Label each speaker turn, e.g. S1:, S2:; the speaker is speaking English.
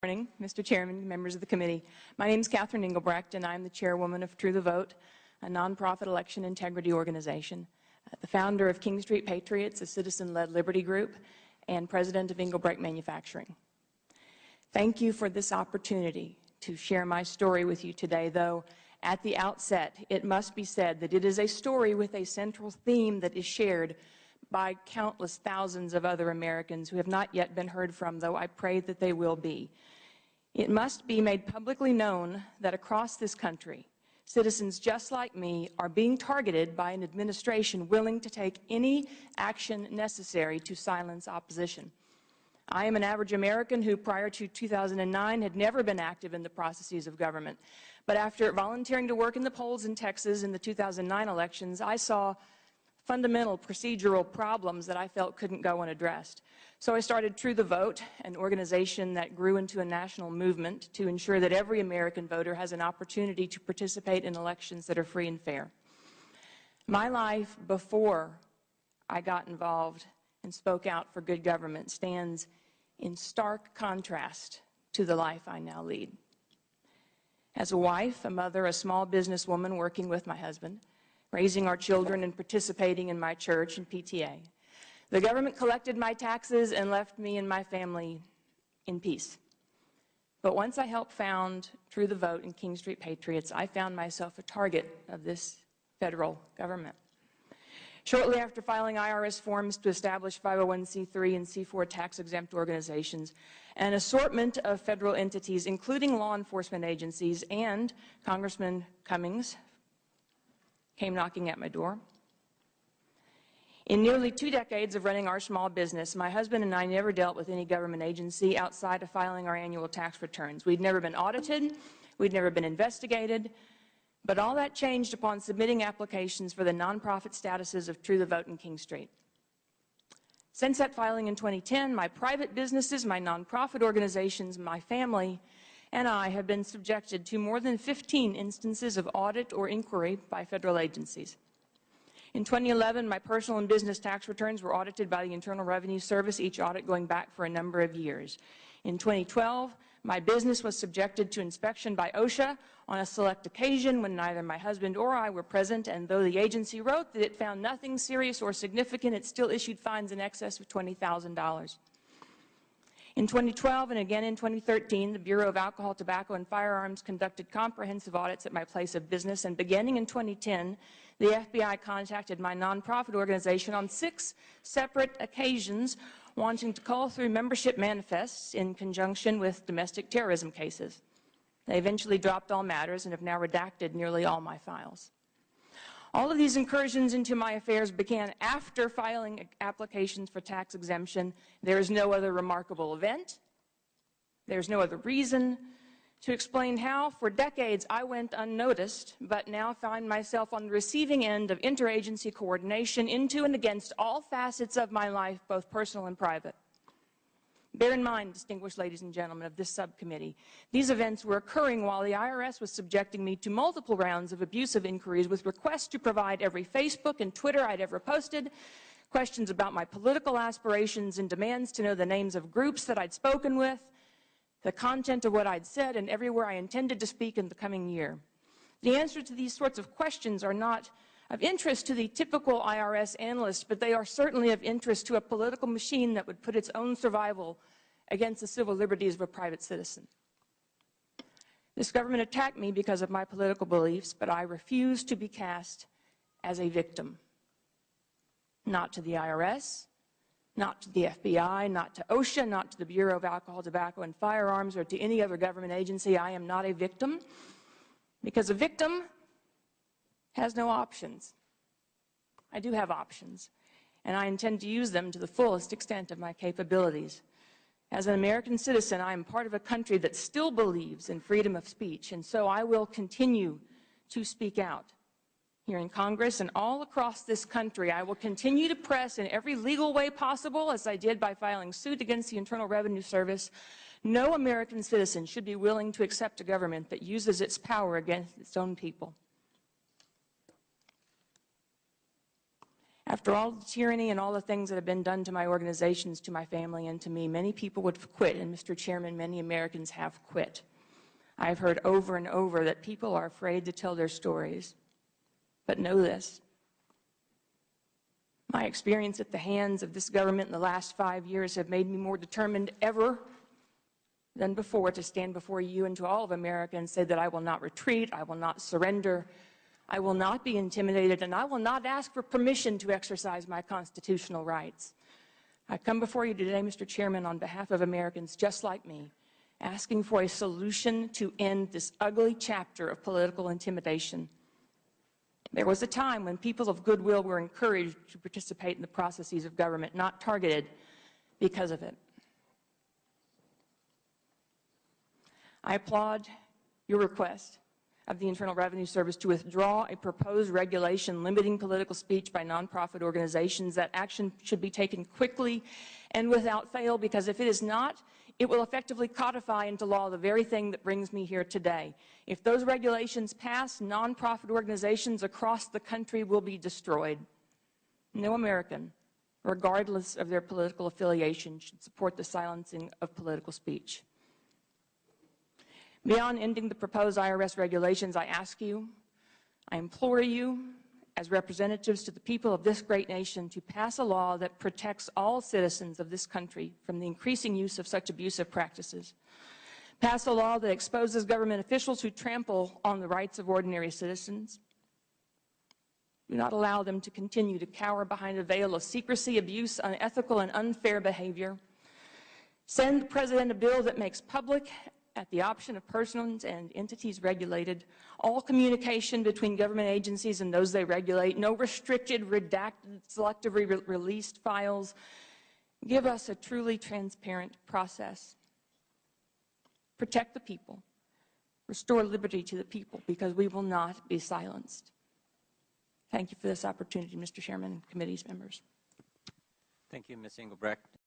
S1: Good morning, Mr. Chairman, members of the committee. My name is Catherine Engelbrecht, and I'm the chairwoman of True the Vote, a nonprofit election integrity organization, the founder of King Street Patriots, a citizen-led liberty group, and president of Engelbrecht Manufacturing. Thank you for this opportunity to share my story with you today, though at the outset, it must be said that it is a story with a central theme that is shared by countless thousands of other Americans who have not yet been heard from, though I pray that they will be. It must be made publicly known that across this country, citizens just like me are being targeted by an administration willing to take any action necessary to silence opposition. I am an average American who, prior to 2009, had never been active in the processes of government. But after volunteering to work in the polls in Texas in the 2009 elections, I saw fundamental procedural problems that I felt couldn't go unaddressed. So I started True the Vote, an organization that grew into a national movement to ensure that every American voter has an opportunity to participate in elections that are free and fair. My life before I got involved and spoke out for good government stands in stark contrast to the life I now lead. As a wife, a mother, a small businesswoman working with my husband, raising our children and participating in my church and PTA, the government collected my taxes and left me and my family in peace. But once I helped found True the Vote and King Street Patriots, I found myself a target of this federal government. Shortly after filing IRS forms to establish 501c3 and C4 tax-exempt organizations, an assortment of federal entities, including law enforcement agencies and Congressman Cummings, came knocking at my door. In nearly 2 decades of running our small business, my husband and I never dealt with any government agency outside of filing our annual tax returns. We'd never been audited, we'd never been investigated, but all that changed upon submitting applications for the nonprofit statuses of True the Vote and King Street. Since that filing in 2010, my private businesses, my nonprofit organizations, my family, and I have been subjected to more than 15 instances of audit or inquiry by federal agencies. In 2011, my personal and business tax returns were audited by the Internal Revenue Service, each audit going back for a number of years. In 2012, my business was subjected to inspection by OSHA on a select occasion when neither my husband or I were present, and though the agency wrote that it found nothing serious or significant, it still issued fines in excess of $20,000. In 2012 and again in 2013, the Bureau of Alcohol, Tobacco, and Firearms conducted comprehensive audits at my place of business, and beginning in 2010, the FBI contacted my nonprofit organization on 6 separate occasions wanting to call through membership manifests in conjunction with domestic terrorism cases. They eventually dropped all matters and have now redacted nearly all my files. All of these incursions into my affairs began after filing applications for tax exemption. There is no other remarkable event. There's no other reason to explain how, for decades, I went unnoticed, but now find myself on the receiving end of interagency coordination into and against all facets of my life, both personal and private. Bear in mind, distinguished ladies and gentlemen of this subcommittee, these events were occurring while the IRS was subjecting me to multiple rounds of abusive inquiries with requests to provide every Facebook and Twitter I'd ever posted, questions about my political aspirations, and demands to know the names of groups that I'd spoken with, the content of what I'd said, and everywhere I intended to speak in the coming year. The answers to these sorts of questions are not of interest to the typical IRS analyst, but they are certainly of interest to a political machine that would put its own survival against the civil liberties of a private citizen. This government attacked me because of my political beliefs, but I refuse to be cast as a victim. Not to the IRS, not to the FBI, not to OSHA, not to the Bureau of Alcohol, Tobacco, and Firearms, or to any other government agency. I am not a victim, because a victim has no options. I do have options, and I intend to use them to the fullest extent of my capabilities. As an American citizen, I am part of a country that still believes in freedom of speech, and so I will continue to speak out. Here in Congress and all across this country, I will continue to press in every legal way possible, as I did by filing suit against the Internal Revenue Service. No American citizen should be willing to accept a government that uses its power against its own people. After all the tyranny and all the things that have been done to my organizations, to my family, and to me, many people would quit, and Mr. Chairman, many Americans have quit. I've heard over and over that people are afraid to tell their stories. But know this. My experience at the hands of this government in the last 5 years have made me more determined ever than before to stand before you and to all of America and say that I will not retreat, I will not surrender, I will not be intimidated, and I will not ask for permission to exercise my constitutional rights. I come before you today, Mr. Chairman, on behalf of Americans just like me, asking for a solution to end this ugly chapter of political intimidation. There was a time when people of goodwill were encouraged to participate in the processes of government, not targeted because of it. I applaud your request of the Internal Revenue Service to withdraw a proposed regulation limiting political speech by nonprofit organizations. That action should be taken quickly and without fail, because if it is not, it will effectively codify into law the very thing that brings me here today. If those regulations pass, nonprofit organizations across the country will be destroyed. No American, regardless of their political affiliation, should support the silencing of political speech. Beyond ending the proposed IRS regulations, I ask you, I implore you, as representatives to the people of this great nation, to pass a law that protects all citizens of this country from the increasing use of such abusive practices. Pass a law that exposes government officials who trample on the rights of ordinary citizens. Do not allow them to continue to cower behind a veil of secrecy, abuse, unethical, and unfair behavior. Send the President a bill that makes public, at the option of persons and entities regulated, all communication between government agencies and those they regulate, no restricted, redacted, selectively released files. Give us a truly transparent process. Protect the people. Restore liberty to the people, because we will not be silenced. Thank you for this opportunity, Mr. Chairman and committee's members.
S2: Thank you, Ms. Engelbrecht.